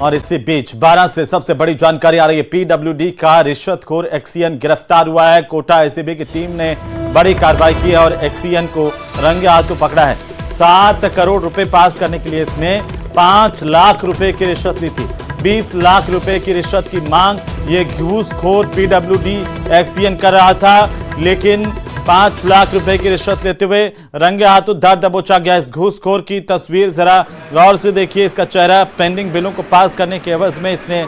और इसी बीच 12 से सबसे बड़ी जानकारी आ रही है। पीडब्ल्यूडी का रिश्वतखोर एक्सीएन गिरफ्तार हुआ है। कोटा एसीबी की टीम ने बड़ी कार्रवाई की है और एक्सीएन को रंगे हाथों पकड़ा है। 7 करोड़ रुपए पास करने के लिए इसने 5 लाख रुपए की रिश्वत ली थी। 20 लाख रुपए की रिश्वत की मांग ये घूसखोर पीडब्ल्यूडी एक्सीएन कर रहा था, लेकिन 5 लाख रुपए की रिश्वत लेते हुए रंगे हाथों धर दबोचा गया। इस घूसखोर की तस्वीर जरा गौर से देखिए। इसका चेहरा पेंडिंग बिलों को पास करने के एवज में इसने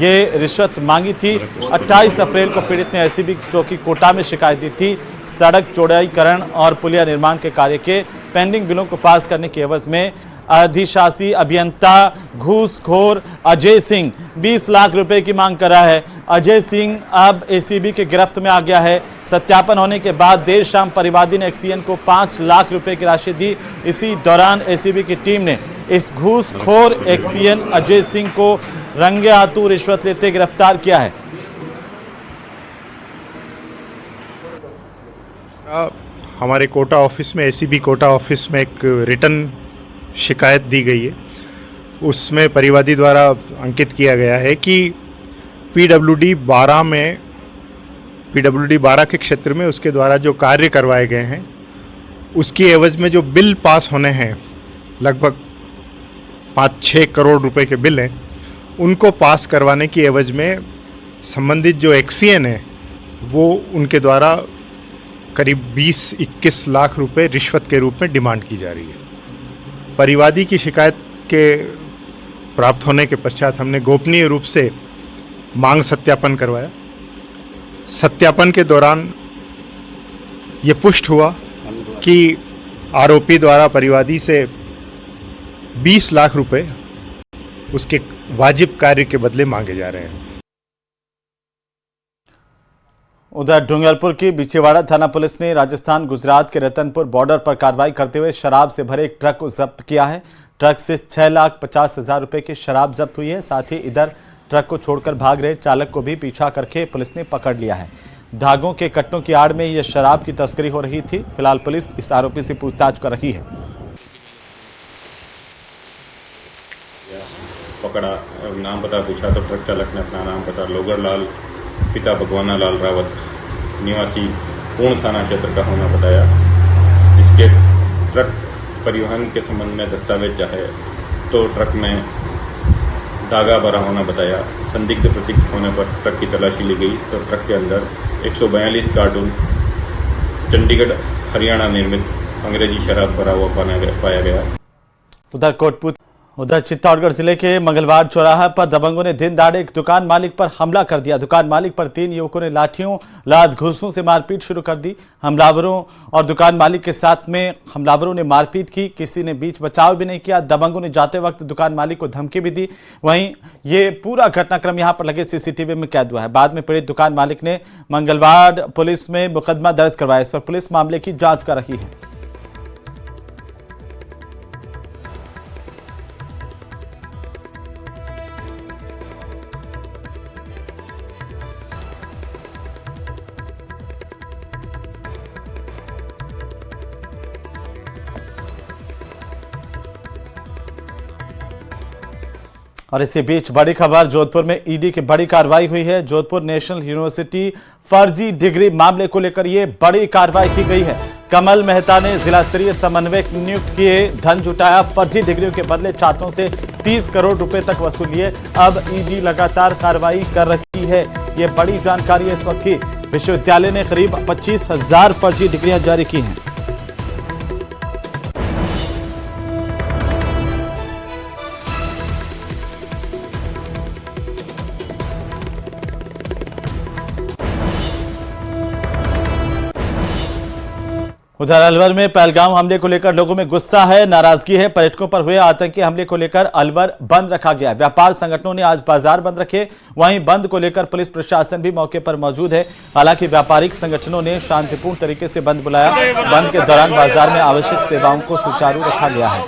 ये रिश्वत मांगी थी। 28 अप्रैल को पीड़ित ने एसीबी चौकी कोटा में शिकायत दी थी। सड़क चौड़ाईकरण और पुलिया निर्माण के कार्य के पेंडिंग बिलों को पास करने के एवज में अधिशासी अभियंता घूसखोर अजय सिंह 20 लाख रुपए की मांग कर रहा है। अजय सिंह अब एसीबी के गिरफ्त में आ गया है। सत्यापन होने के बाद देर शाम परिवादी ने एक्सीएन को 5 लाख रुपए की राशि दी। इसी दौरान एसीबी की टीम ने इस घूसखोर एक्सीएन अजय सिंह को रंगे हाथों रिश्वत लेते गिरफ्तार किया है। हमारे कोटा ऑफिस में, एसीबी कोटा ऑफिस में एक रिटर्न शिकायत दी गई है। उसमें परिवादी द्वारा अंकित किया गया है कि पीडब्ल्यूडी 12 के क्षेत्र में उसके द्वारा जो कार्य करवाए गए हैं उसकी एवज में जो बिल पास होने हैं, लगभग 5-6 करोड़ रुपए के बिल हैं, उनको पास करवाने की एवज में संबंधित जो एक्सीएन है वो उनके द्वारा करीब 20-21 लाख रुपए रिश्वत के रूप में डिमांड की जा रही है। परिवादी की शिकायत के प्राप्त होने के पश्चात हमने गोपनीय रूप से मांग सत्यापन करवाया। सत्यापन के दौरान ये पुष्ट हुआ कि आरोपी द्वारा परिवादी से 20 लाख रुपए उसके वाजिब कार्य के बदले मांगे जा रहे हैं। उधर डूंगरपुर की बिछेवाड़ा थाना पुलिस ने राजस्थान गुजरात के रतनपुर बॉर्डर पर कार्रवाई करते हुए शराब से भरे एक ट्रक को जब्त किया है। ट्रक से 6,50,000 रुपए की शराब जब्त हुई है। साथ ही इधर ट्रक को छोड़कर भाग रहे चालक को भी पीछा करके पुलिस ने पकड़ लिया है। धागों के कट्टों की आड़ में यह शराब की तस्करी हो रही थी। फिलहाल पुलिस इस आरोपी से पूछताछ कर रही है। पकड़ा, नाम पता पूछा तो ट्रक चालक ने अपना नाम पता लोगर लाल पिता भगवाना लाल रावत निवासी पूर्ण थाना क्षेत्र का होना बताया, जिसके ट्रक परिवहन के संबंध में दस्तावेज चाहे तो ट्रक में धागा भरा होना बताया। संदिग्ध प्रतीत होने पर ट्रक की तलाशी ली गई तो ट्रक के अंदर 142 कार्टून चंडीगढ़ हरियाणा निर्मित अंग्रेजी शराब भरा हुआ पाया गया। उधर चित्तौड़गढ़ जिले के मंगलवार चौराहा पर दबंगों ने दिन दहाड़े एक दुकान मालिक पर हमला कर दिया। दुकान मालिक पर 3 युवकों ने लाठियों लात घूंसों से मारपीट शुरू कर दी। हमलावरों और दुकान मालिक के साथ में हमलावरों ने मारपीट की, किसी ने बीच बचाव भी नहीं किया। दबंगों ने जाते वक्त दुकान मालिक को धमकी भी दी। वहीं ये पूरा घटनाक्रम यहां पर लगे सीसीटीवी में कैद हुआ है। बाद में पीड़ित दुकान मालिक ने मंगलवार पुलिस में मुकदमा दर्ज करवाया। इस पर पुलिस मामले की जांच कर रही है। और इसी बीच बड़ी खबर, जोधपुर में ईडी की बड़ी कार्रवाई हुई है। जोधपुर नेशनल यूनिवर्सिटी फर्जी डिग्री मामले को लेकर यह बड़ी कार्रवाई की गई है। कमल मेहता ने जिला स्तरीय समन्वयक नियुक्त किए, धन जुटाया, फर्जी डिग्रियों के बदले छात्रों से 30 करोड़ रुपए तक वसूलिए। अब ईडी लगातार कार्रवाई कर रही है। यह बड़ी जानकारी है इस वक्त की। विश्वविद्यालय ने करीब 25,000 फर्जी डिग्रियां जारी की हैं। उधर अलवर में पहलगाम हमले को लेकर लोगों में गुस्सा है, नाराजगी है। पर्यटकों पर हुए आतंकी हमले को लेकर अलवर बंद रखा गया। व्यापार संगठनों ने आज बाजार बंद रखे। वहीं बंद को लेकर पुलिस प्रशासन भी मौके पर मौजूद है। हालांकि व्यापारिक संगठनों ने शांतिपूर्ण तरीके से बंद बुलाया। बंद के दौरान बाजार में आवश्यक सेवाओं को सुचारू रखा गया है।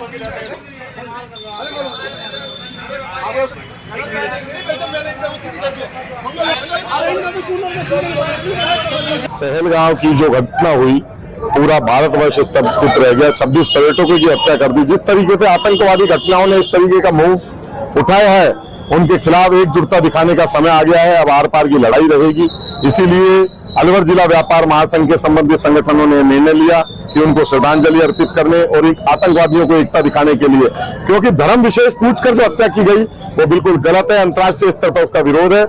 पहलगाम की जो घटना हुई, पूरा भारतवर्ष स्तब्ध रह गया। 26 पर्यटकों की हत्या कर दी। जिस तरीके से आतंकवादी घटनाओं ने इस तरीके का मुंह उठाए हैं उनके खिलाफ एकजुटता दिखाने का समय आ गया है। अब आर पार की लड़ाई रहेगी। इसीलिए अलवर जिला व्यापार महासंघ के संबंधित संगठनों ने निर्णय लिया कि उनको श्रद्धांजलि अर्पित करने और एक आतंकवादियों को एकता दिखाने के लिए, क्योंकि धर्म विशेष पूछकर जो हत्या की गई वो बिल्कुल गलत है। अंतर्राष्ट्रीय स्तर पर उसका विरोध है।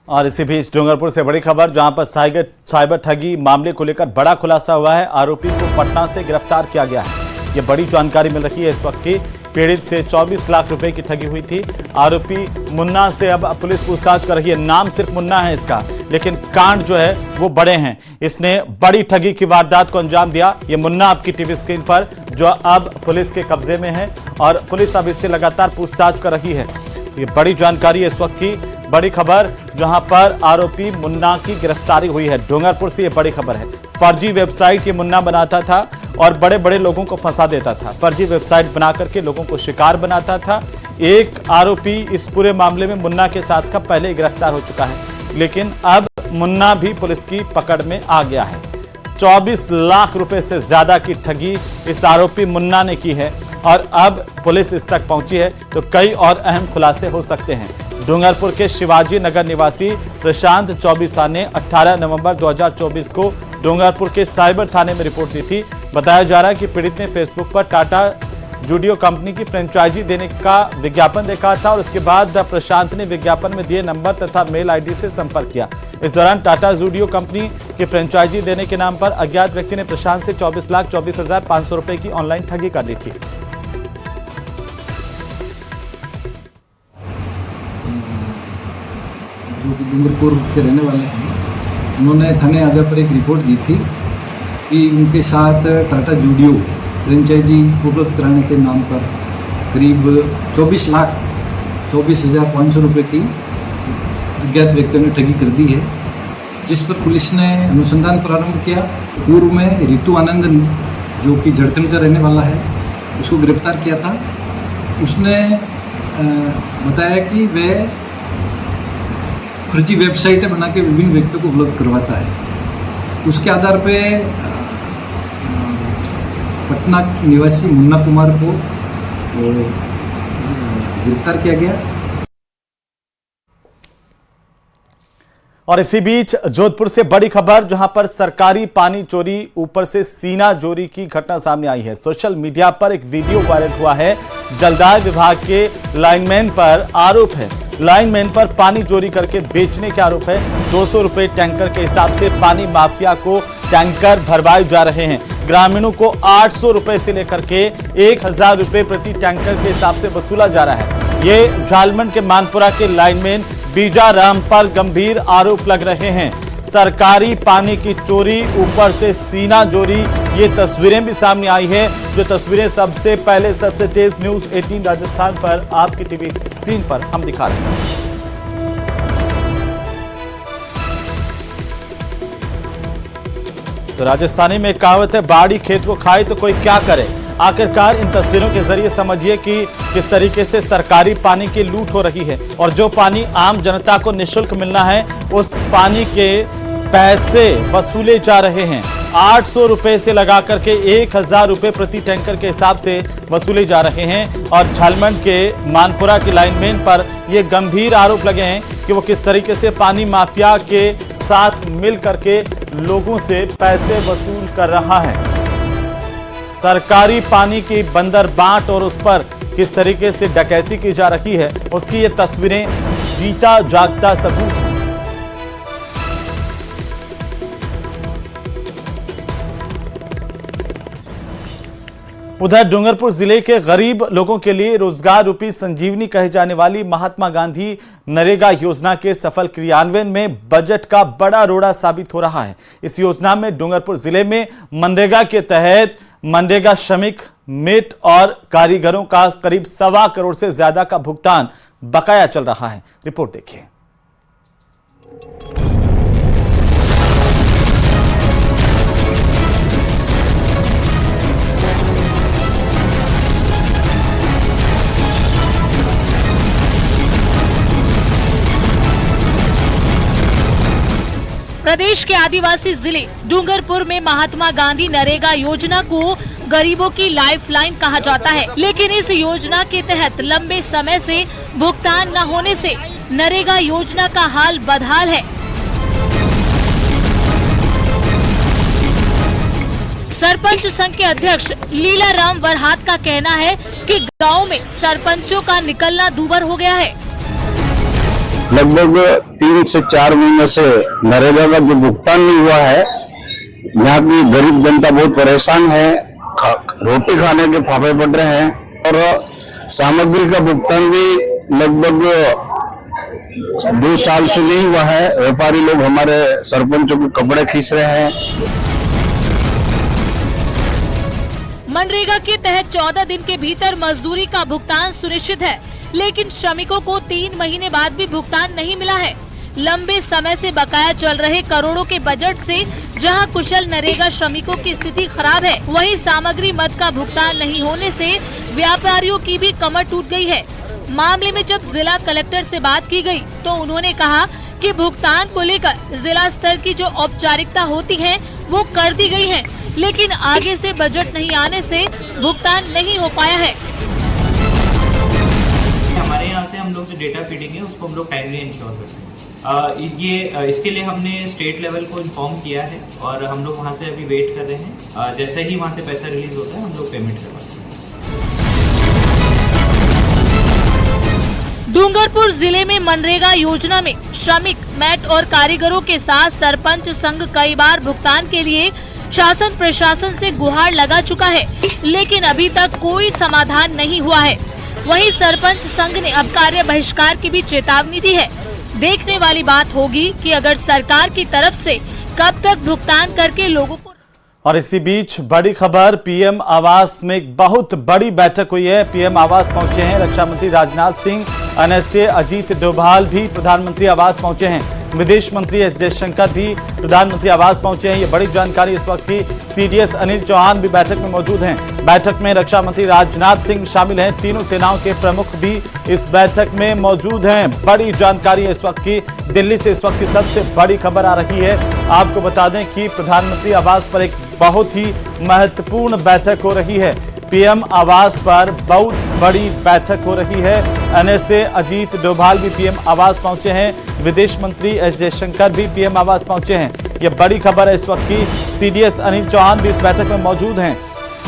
और इसी बीच डूंगरपुर से बड़ी खबर, जहां पर साइबर ठगी मामले को लेकर बड़ा खुलासा हुआ है। आरोपी को पटना से गिरफ्तार किया गया है। ये बड़ी जानकारी मिल रही है इस वक्त की। पीड़ित से 24 लाख रुपए की ठगी हुई थी। आरोपी मुन्ना से अब पुलिस पूछताछ कर रही है। नाम सिर्फ मुन्ना है इसका, लेकिन कांड जो है वो बड़े हैं। इसने बड़ी ठगी की वारदात को अंजाम दिया। ये मुन्ना आपकी टीवी स्क्रीन पर, जो अब पुलिस के कब्जे में है और पुलिस अब इससे लगातार पूछताछ कर रही है। ये बड़ी जानकारी है इस वक्त की, बड़ी खबर, जहां पर आरोपी मुन्ना की गिरफ्तारी हुई है। डूंगरपुर से ये बड़ी खबर है। फर्जी वेबसाइट ये मुन्ना बनाता था और बड़े बड़े लोगों को फंसा देता था। फर्जी वेबसाइट बना करके लोगों को शिकार बनाता था। एक आरोपी इस पूरे मामले में मुन्ना के साथ का पहले ही गिरफ्तार हो चुका है, लेकिन अब मुन्ना भी पुलिस की पकड़ में आ गया है। 24 लाख रुपए से ज्यादा की ठगी इस आरोपी मुन्ना ने की है और अब पुलिस इस तक पहुंची है, तो कई और अहम खुलासे हो सकते हैं। डूंगरपुर के शिवाजी नगर निवासी प्रशांत चौबीसा ने 18 नवंबर 2024 को डूंगरपुर के साइबर थाने में रिपोर्ट दी थी। बताया जा रहा है कि पीड़ित ने फेसबुक पर टाटा जूडियो कंपनी की फ्रेंचाइजी देने का विज्ञापन देखा था और उसके बाद प्रशांत ने विज्ञापन में दिए नंबर तथा मेल आईडी से संपर्क किया। इस दौरान टाटा जूडियो कंपनी की फ्रेंचाइजी देने के नाम पर अज्ञात व्यक्ति ने प्रशांत से 24,24,500 रुपए की ऑनलाइन ठगी कर ली थी। जो कि डूंगरपुर के रहने वाले हैं, उन्होंने थाने आजा पर एक रिपोर्ट दी थी कि उनके साथ टाटा जूडियो फ्रेंचाइजी उपलब्ध कराने के नाम पर करीब 24,24,500 रुपये की अज्ञात व्यक्तियों ने ठगी कर दी है, जिस पर पुलिस ने अनुसंधान प्रारंभ किया। पूर्व में रितु आनंद, जो कि झड़कन का रहने वाला है, उसको गिरफ्तार किया था। उसने बताया कि वह फर्जी वेबसाइटें बना के विभिन्न व्यक्तियों को उपलब्ध करवाता है। उसके आधार पे पटना निवासी मुन्ना कुमार को गिरफ्तार किया गया। और इसी बीच जोधपुर से बड़ी खबर, जहां पर सरकारी पानी चोरी ऊपर से सीना चोरी की घटना सामने आई है। सोशल मीडिया पर एक वीडियो वायरल हुआ है। जलदाय विभाग के लाइनमैन पर आरोप है, लाइनमैन पर पानी चोरी करके बेचने के आरोप है। 200 रुपए टैंकर के हिसाब से पानी माफिया को टैंकर भरवाए जा रहे हैं। ग्रामीणों को 800 रुपए से लेकर के 1000 रुपए प्रति टैंकर के हिसाब से वसूला जा रहा है। ये झालमंड के मानपुरा के लाइनमैन बीजा राम पर गंभीर आरोप लग रहे हैं। सरकारी पानी की चोरी, ऊपर से सीना चोरी, ये तस्वीरें भी सामने आई है, जो तस्वीरें सबसे पहले सबसे तेज न्यूज 18 राजस्थान पर आपकी टीवी स्क्रीन पर हम दिखा रहे हैं। तो राजस्थानी में कहावत है, बाड़ी खेत को खाए तो कोई क्या करे। आखिरकार इन तस्वीरों के जरिए समझिए कि किस तरीके से सरकारी पानी की लूट हो रही है और जो पानी आम जनता को निःशुल्क मिलना है, उस पानी के पैसे वसूले जा रहे हैं। 800 रुपए से लगा करके 1000 रुपए प्रति टैंकर के हिसाब से वसूले जा रहे हैं। और झालमंड के मानपुरा की लाइनमैन पर यह गंभीर आरोप लगे हैं कि वो किस तरीके से पानी माफिया के साथ मिल करके लोगों से पैसे वसूल कर रहा है। सरकारी पानी की बंदर बांट और उस पर किस तरीके से डकैती की जा रही है, उसकी ये तस्वीरें जीता जागता सबूत है। उधर डूंगरपुर जिले के गरीब लोगों के लिए रोजगार रूपी संजीवनी कहे जाने वाली महात्मा गांधी नरेगा योजना के सफल क्रियान्वयन में बजट का बड़ा रोड़ा साबित हो रहा है। इस योजना में डूंगरपुर जिले में मनरेगा के तहत मनरेगा श्रमिक, मेट और कारीगरों का करीब 1.25 करोड़ से ज्यादा का भुगतान बकाया चल रहा है। रिपोर्ट देखिए। प्रदेश के आदिवासी जिले डूंगरपुर में महात्मा गांधी नरेगा योजना को गरीबों की लाइफलाइन कहा जाता है, लेकिन इस योजना के तहत लंबे समय से भुगतान न होने से नरेगा योजना का हाल बदहाल है। सरपंच संघ के अध्यक्ष लीलाराम वरहात का कहना है कि गांव में सरपंचों का निकलना दूभर हो गया है। लगभग 3 से 4 महीने से नरेगा का जो भुगतान नहीं हुआ है, यहाँ की गरीब जनता बहुत परेशान है, रोटी खाने के फाफे पड़ रहे हैं और सामग्री का भुगतान भी लगभग 2 साल से नहीं हुआ है। व्यापारी लोग हमारे सरपंचों के कपड़े खींच रहे हैं। मनरेगा के तहत 14 दिन के भीतर मजदूरी का भुगतान सुनिश्चित है, लेकिन श्रमिकों को 3 महीने बाद भी भुगतान नहीं मिला है। लंबे समय से बकाया चल रहे करोड़ों के बजट से जहां कुशल नरेगा श्रमिकों की स्थिति खराब है, वहीं सामग्री मद का भुगतान नहीं होने से व्यापारियों की भी कमर टूट गई है। मामले में जब जिला कलेक्टर से बात की गई तो उन्होंने कहा कि भुगतान को लेकर जिला स्तर की जो औपचारिकता होती है वो कर दी गई है, लेकिन आगे से बजट नहीं आने से भुगतान नहीं हो पाया है। हमारे यहाँ से हम लोग जो डेटा फीडिंग है उसको हम लोग टाइमली इंश्योर करते हैं। इसके लिए हमने स्टेट लेवल को इन्फॉर्म किया है और हम लोग वहाँ से अभी वेट कर रहे हैं। जैसे ही वहाँ से पैसा रिलीज होता है हम लोग पेमेंट करवाते हैं। डूंगरपुर जिले में मनरेगा योजना में श्रमिक, मैट और कारीगरों के साथ सरपंच संघ कई बार भुगतान के लिए शासन प्रशासन से गुहार लगा चुका है, लेकिन अभी तक कोई समाधान नहीं हुआ है। वहीं सरपंच संघ ने अब कार्य बहिष्कार की भी चेतावनी दी है। देखने वाली बात होगी कि अगर सरकार की तरफ से कब तक भुगतान करके लोगों को। और इसी बीच बड़ी खबर, पीएम आवास में एक बहुत बड़ी बैठक हुई है। पीएम आवास पहुंचे हैं रक्षा मंत्री राजनाथ सिंह, एनएसए अजीत डोभाल भी प्रधानमंत्री आवास पहुंचे हैं, विदेश मंत्री एस जयशंकर भी प्रधानमंत्री आवास पहुंचे हैं। ये बड़ी जानकारी इस वक्त की। सीडीएस अनिल चौहान भी बैठक में मौजूद हैं। बैठक में रक्षा मंत्री राजनाथ सिंह शामिल हैं। तीनों सेनाओं के प्रमुख भी इस बैठक में मौजूद हैं। बड़ी जानकारी इस वक्त की। दिल्ली से इस वक्त की सबसे बड़ी खबर आ रही है। आपको बता दें कि प्रधानमंत्री आवास पर एक बहुत ही महत्वपूर्ण बैठक हो रही है। पीएम आवास पर बहुत बड़ी बैठक हो रही है। एनएसए अजीत डोभाल भी पीएम आवास पहुंचे हैं। विदेश मंत्री एस जयशंकर भी पीएम आवास पहुंचे हैं। यह बड़ी खबर है इस वक्त की। सीडीएस अनिल चौहान भी इस बैठक में मौजूद हैं।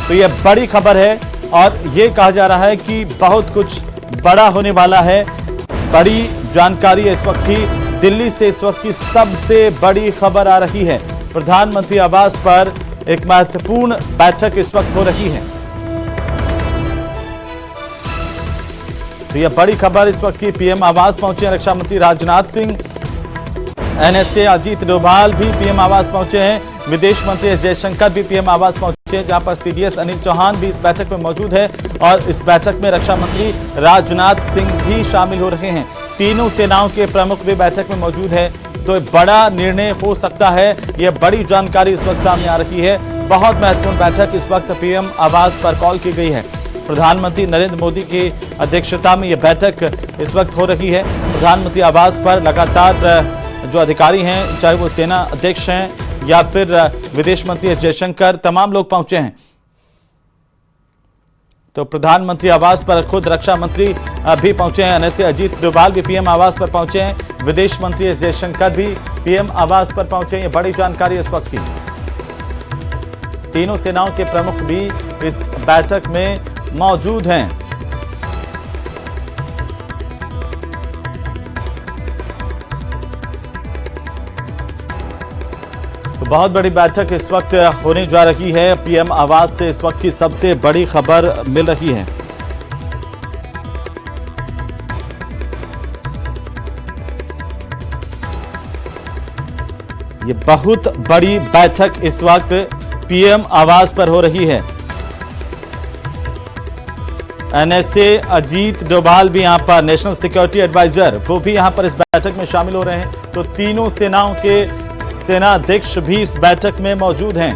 तो यह बड़ी खबर है और ये कहा जा रहा है कि बहुत कुछ बड़ा होने वाला है। बड़ी जानकारी है इस वक्त की। दिल्ली से इस वक्त की सबसे बड़ी खबर आ रही है। प्रधानमंत्री आवास पर एक महत्वपूर्ण बैठक इस वक्त हो रही है। तो यह बड़ी खबर इस वक्त की। पीएम आवास पहुंचे रक्षा मंत्री राजनाथ सिंह, एनएसए अजीत डोभाल भी पीएम आवास पहुंचे हैं। विदेश मंत्री एस जयशंकर भी पीएम आवास पहुंचे हैं, जहां पर सीडीएस अनिल चौहान भी इस बैठक में मौजूद है और इस बैठक में रक्षा मंत्री राजनाथ सिंह भी शामिल हो रहे हैं। तीनों सेनाओं के प्रमुख भी बैठक में मौजूद है। तो बड़ा निर्णय हो सकता है। यह बड़ी जानकारी इस वक्त सामने आ रही है। बहुत महत्वपूर्ण बैठक इस वक्त पीएम आवास पर कॉल की गई है। प्रधानमंत्री नरेंद्र मोदी की अध्यक्षता में यह बैठक इस वक्त हो रही है। प्रधानमंत्री आवास पर लगातार जो अधिकारी हैं, चाहे वो सेना अध्यक्ष हैं या फिर विदेश मंत्री एस जयशंकर, तमाम लोग पहुंचे हैं। तो प्रधानमंत्री आवास पर खुद रक्षा मंत्री भी पहुंचे हैं। एनएसए अजीत डोभाल भी पीएम आवास पर पहुंचे हैं। विदेश मंत्री एस जयशंकर भी पीएम आवास पर पहुंचे हैं। ये बड़ी जानकारी इस वक्त की। तीनों सेनाओं के प्रमुख भी इस बैठक में मौजूद हैं। तो बहुत बड़ी बैठक इस वक्त होने जा रही है। पीएम आवास से इस वक्त की सबसे बड़ी खबर मिल रही है। ये बहुत बड़ी बैठक इस वक्त पीएम आवास पर हो रही है। एनएसए अजीत डोभाल भी यहां पर, नेशनल सिक्योरिटी एडवाइजर, वो भी यहां पर इस बैठक में शामिल हो रहे हैं। तो तीनों सेनाओं के सेना अध्यक्ष भी इस बैठक में मौजूद हैं।